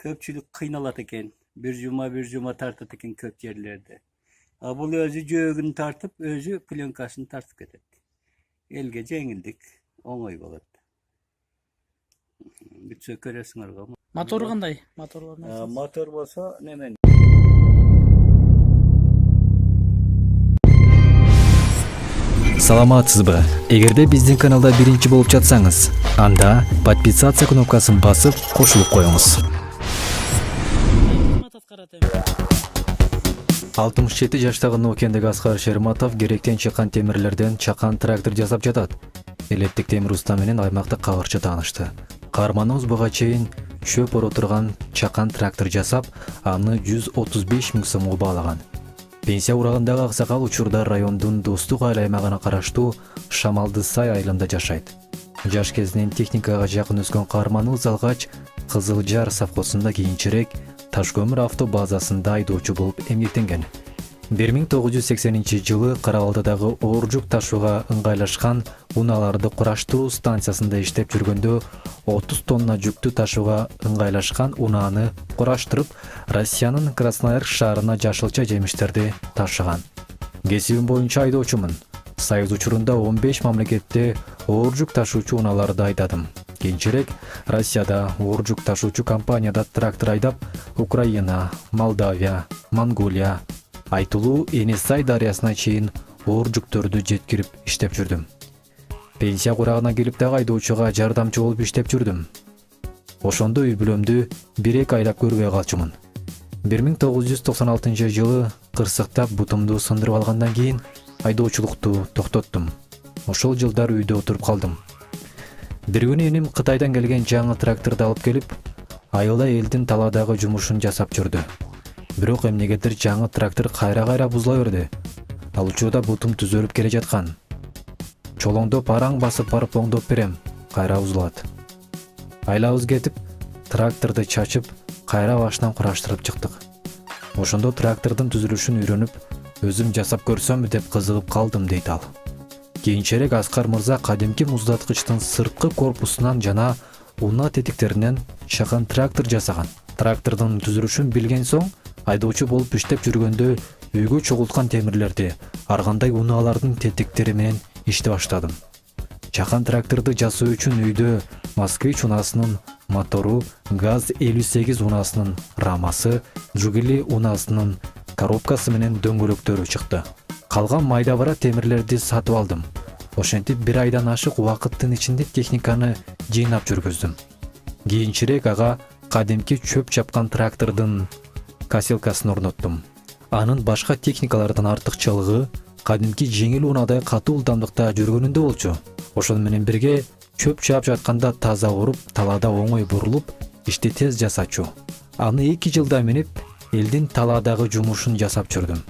Köpçülük kıynalat eken. Bir cuma tartat eken köp yerlerde. Bul özü göğünü tartıp, özü plyonkasını tartıp ketedi. Elge jеңилдик, оңой болот. Бүтсө көрөсүңөр го. Мотору кандай? Мотор болсо немен? Саламатсызбы? Эгерде биздин каналда биринчи болуп жатсаңыз, анда подписаться кнопкасын басып кошулуп коюңуз. 67 жаштагы Нокендеги Аскар Шерматов керектен чыккан темирлерден чакан трактор жасап жатат. Электик темир уста менен аймакта кабарчы таанышты. Каарманыбыз буга чейин чөп оро турган чакан трактор жасап, аны 135 миң сомго баалаган. Пенсия урагындагы аксакал учурда райондун Достук айыл аймагына караштуу Шамалды Сай айылында жашайт. Жаш кезинен техникага жакын өскөн каарманыбыз алгач Кызыл Жар совхозунда кийинчерээк Ташкөмүр авто базасында айдоочу болуп эмгектенген. 1980-жылы Карабалдадагы оор жүк ташууга ыңгайлашкан унааларды кураштыруу станциясында иштеп жүргөндө 30 тонна жүктү ташууга ыңгайлашкан унааны кураштырып, Россиянын Красноярск шаарына жашылча жемиштерди ташыган. Кесибим боюнча айдоочумун. Союз учурунда 15 мамлекетте оор жүк ташуучу унааларды айдадым. Кийинчерээк Россияда оор жүк ташуучу компанияда трактор айдап, Украина, Молдавия, Монголия, Айтулуу Энисай дарыясына чейин оор жүктөрдү жеткирип иштеп жүрдүм. Пенсия курагына келип дагы айдоочуга жардамчы болуп иштеп жүрдүм. Ошондо үй бүлөмдү 1-2 айлап көрбөй калчумун. 1996-жылы кырсыктап бутумду сындырып алгандан кийин айдоочулукту токтоттум. Ошол жылдар үйдө отуруп калдым. Бир күнү эним Кытайдан келген жаңы тракторду алып келип, айылда элдин таладагы жумушун жасап жүрдү. Бирок эмнегедир жаңы трактор кайра бузула берди. Ал учурда бутум түзөлүп келе жаткан. Чолоңдоп араң басып барып оңдоп берем, кайра бузулат. Айлабыз кетип, тракторду чачып, кайра башынан кураштырып чыктык. Ошондо трактордун түзүлүшүн үйрөнүп, өзүм жасап көрсөмбү деп кызыгып калдым, дейт ал. Кийинчерээк Аскар мырза кадимки муздаткычтын сырткы корпусунан жана унаа тетиктеринен чакан трактор жасаган. Трактордун түзүлүшүн билген соң, айдоочу болуп иштеп жүргөндө үйгө чогулткан темирлерди, аргандай унаалардын тетиктери менен ишти баштадым. Чакан тракторду жасоо үчүн үйдө Москвич унаасынын мотору, ГАЗ-58 унаасынын рамасы, Жугели унаасынын коробкасы менен дөңгөлөктөрү чыкты. Калган майда бара темирлерди сатып алдым. Ошентип 1 айдан ашык убакыттын ичинде техниканы жыйнап жүргөздүм. Кийинчерээк ага кадимки чөп чапкан трактордун каселкасын орноттум. Анын башка техникалардан артыкчылыгы кадимки жеңил унаадай катуу ылдамдыкта жүргөнүндө болчу. Ошону менен бирге чөп чаап жатканда таза уруп, талаада оңой бурулуп, ишти тез жасачу. Аны 2 жылда минип, элдин таладагы жумушун жасап жүрдүм.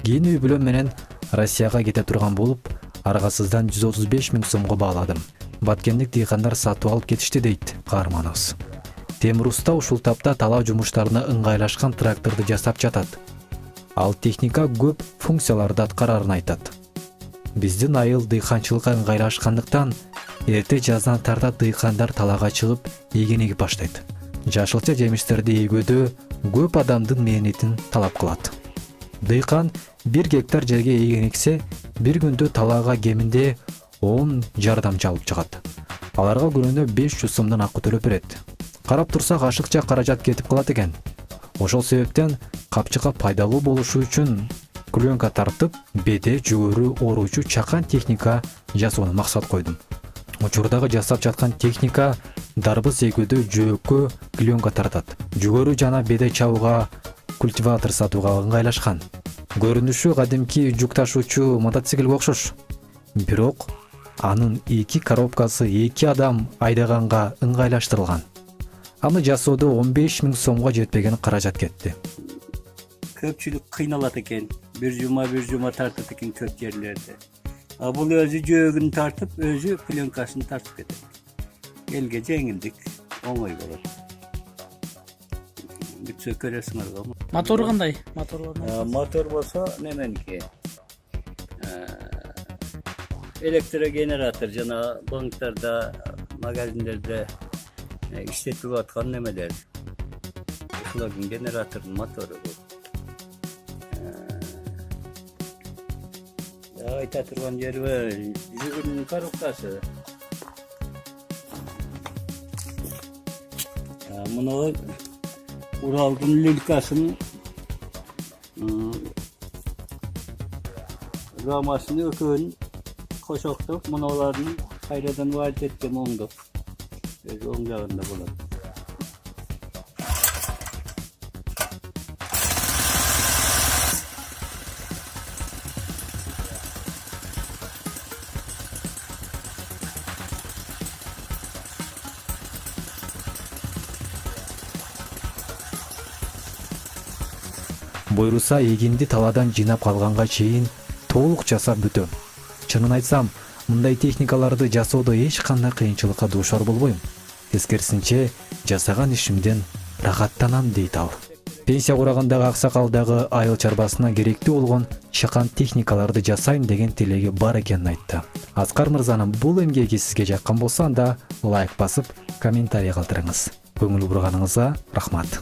Кийин үй бүлөм менен Россияга кете турган болуп, аргасыздан 135 миң сомго бааладым. Баткендик дыйкандар сатып алып кетишти, дейт каарманыбыз. Темир уста ушул тапта талаа жумуштарына ыңгайлашкан тракторду жасап жатат. Ал техника көп функцияларды аткарарын айтат. Биздин айыл дыйканчылыкка ыңгайлашкандыктан, эрте жаздан тарта дыйкандар талаага чыгып, эгин эгип баштайт. Жашылча жемиштерди эгүүдө көп адамдын мээнетин талап кылат. Дыйкан 1 гектар жерге эгин эксе, бир күндө талаага кеминде 10 жардамчы алып чыгат. Аларга күнүнө 500 сомдон акы төлөп берет. Карап турсак ашыкча каражат кетип калат экен. Ошол себептен капчыкка пайдалуу болушу үчүн клёнка тартып, беде жүгөрү оруучу чакан техника жасоону максат койдум. Учурдагы жасап жаткан техника дарбыз эгүүдө жөөккө клёнка тартат. Жүгөрү жана беде чабууга культиватор сатууга ыңгайлашкан. Көрүнүшү кадимки жүк ташуучу мотоциклге окшош. Бирок анын 2 коробкасы 2 адам айдаганга ыңгайлаштырылган. Аны жасоодо 15 миң сомго жетпеген каражат кетти. Köpçülük kıynalat eken. Bir cuma tartat eken köp yerlerde. Bul özü göğünü tartıp, özü plyonkasını tartıp ketedi. Elge jеңилдик, оңой болот. Бүтсө көрөсүңөр го. Мотору кандай? Мотор болсо неменики? Электрогенератор жана банктарда, магазиндерде иштетип аткан немелер. тракторлордун генератордун мотору бул. Айта турган жери бар. Жүгүрүнүн коробкасы. Мына Уралдын лилкасынын рамасын экөөнүн кошоктоп, мыналардын кайрадан варит эткен оңдоп. Оң жагында болот. Буйруса эгинди талаадан жыйнап калганга чейин толук жасап бүтөм. Чынын айтсам, мындай техникаларды жасоодо эч кандай кыйынчылыкка дуушар болбойм. Тескерисинче, жасаган ишимден рахаттанам дейт ал. Пенсия курагандагы аксакалдагы айыл чарбасына керектүү болгон чакан техникаларды жасайм деген тилеги бар экенин айтты. Аскар мырзанын бул эмгеги сизге жаккан болсо анда лайк басып, комментарий калтырыңыз. Көңүл бурганыңызга рахмат.